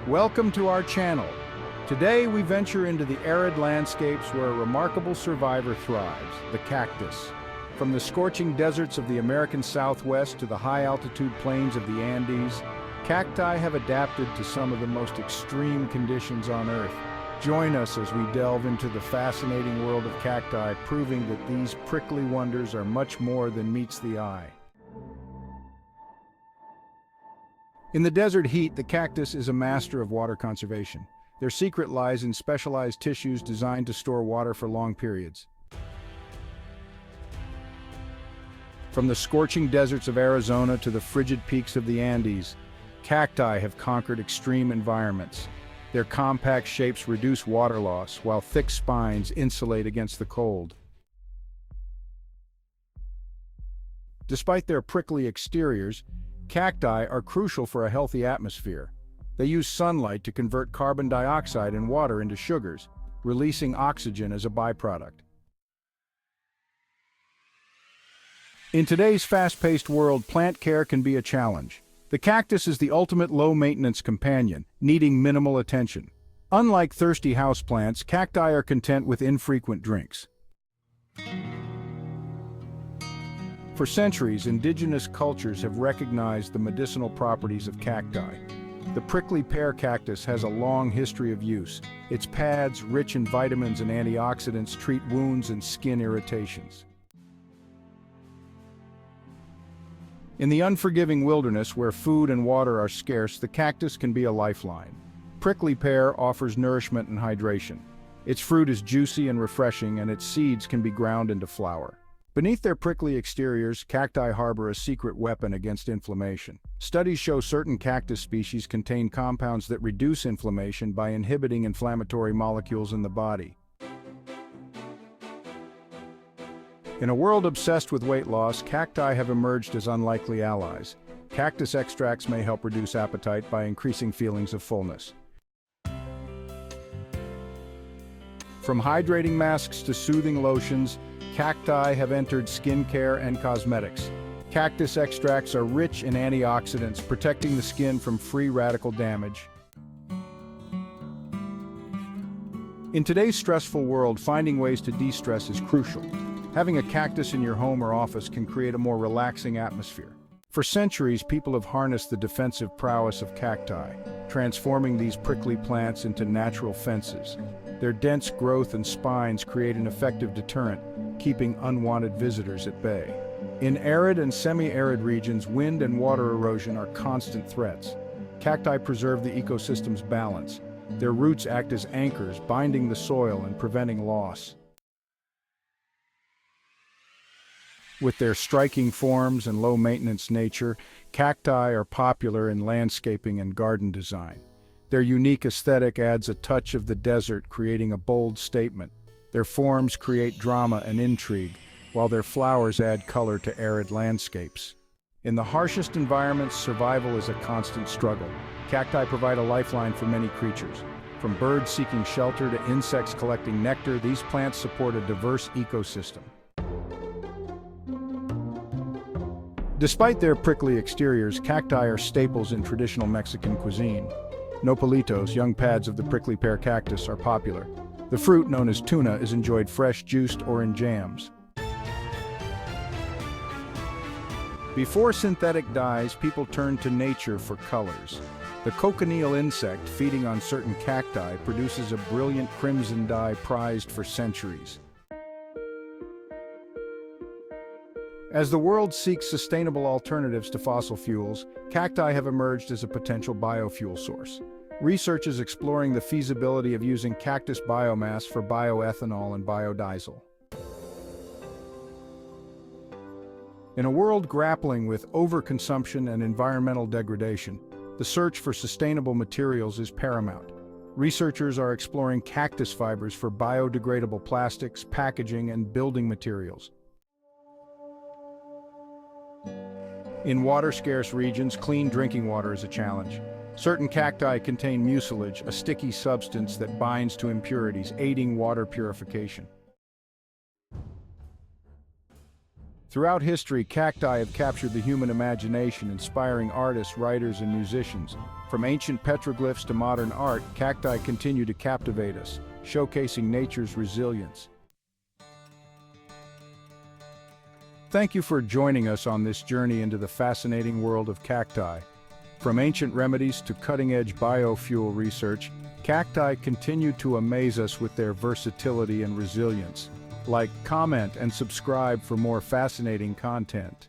Welcome to our channel. Today we venture into the arid landscapes where a remarkable survivor thrives, the cactus. From the scorching deserts of the American Southwest to the high-altitude plains of the Andes, cacti have adapted to some of the most extreme conditions on Earth. Join us as we delve into the fascinating world of cacti, proving that these prickly wonders are much more than meets the eye. In the desert heat, the cactus is a master of water conservation. Their secret lies in specialized tissues designed to store water for long periods. From the scorching deserts of Arizona to the frigid peaks of the Andes, cacti have conquered extreme environments. Their compact shapes reduce water loss, while thick spines insulate against the cold. Despite their prickly exteriors, cacti are crucial for a healthy atmosphere. They use sunlight to convert carbon dioxide and water into sugars, releasing oxygen as a byproduct. In today's fast-paced world, plant care can be a challenge. The cactus is the ultimate low-maintenance companion, needing minimal attention. Unlike thirsty houseplants, cacti are content with infrequent drinks. For centuries, indigenous cultures have recognized the medicinal properties of cacti. The prickly pear cactus has a long history of use. Its pads, rich in vitamins and antioxidants, treat wounds and skin irritations. In the unforgiving wilderness where food and water are scarce, the cactus can be a lifeline. Prickly pear offers nourishment and hydration. Its fruit is juicy and refreshing, and its seeds can be ground into flour. Beneath their prickly exteriors, cacti harbor a secret weapon against inflammation. Studies show certain cactus species contain compounds that reduce inflammation by inhibiting inflammatory molecules in the body. In a world obsessed with weight loss, cacti have emerged as unlikely allies. Cactus extracts may help reduce appetite by increasing feelings of fullness. From hydrating masks to soothing lotions, cacti have entered skincare and cosmetics. Cactus extracts are rich in antioxidants, protecting the skin from free radical damage. In today's stressful world, finding ways to de-stress is crucial. Having a cactus in your home or office can create a more relaxing atmosphere. For centuries, people have harnessed the defensive prowess of cacti, transforming these prickly plants into natural fences. Their dense growth and spines create an effective deterrent, keeping unwanted visitors at bay. In arid and semi-arid regions, wind and water erosion are constant threats. Cacti preserve the ecosystem's balance. Their roots act as anchors, binding the soil and preventing loss. With their striking forms and low-maintenance nature, cacti are popular in landscaping and garden design. Their unique aesthetic adds a touch of the desert, creating a bold statement. Their forms create drama and intrigue, while their flowers add color to arid landscapes. In the harshest environments, survival is a constant struggle. Cacti provide a lifeline for many creatures. From birds seeking shelter to insects collecting nectar, these plants support a diverse ecosystem. Despite their prickly exteriors, cacti are staples in traditional Mexican cuisine. Nopalitos, young pads of the prickly pear cactus, are popular. The fruit, known as tuna, is enjoyed fresh, juiced, or in jams. Before synthetic dyes, people turned to nature for colors. The cochineal insect, feeding on certain cacti, produces a brilliant crimson dye prized for centuries. As the world seeks sustainable alternatives to fossil fuels, cacti have emerged as a potential biofuel source. Research is exploring the feasibility of using cactus biomass for bioethanol and biodiesel. In a world grappling with overconsumption and environmental degradation, the search for sustainable materials is paramount. Researchers are exploring cactus fibers for biodegradable plastics, packaging, and building materials. In water-scarce regions, clean drinking water is a challenge. Certain cacti contain mucilage, a sticky substance that binds to impurities, aiding water purification. Throughout history, cacti have captured the human imagination, inspiring artists, writers, and musicians. From ancient petroglyphs to modern art, cacti continue to captivate us, showcasing nature's resilience. Thank you for joining us on this journey into the fascinating world of cacti. From ancient remedies to cutting-edge biofuel research, cacti continue to amaze us with their versatility and resilience. Like, comment, and subscribe for more fascinating content.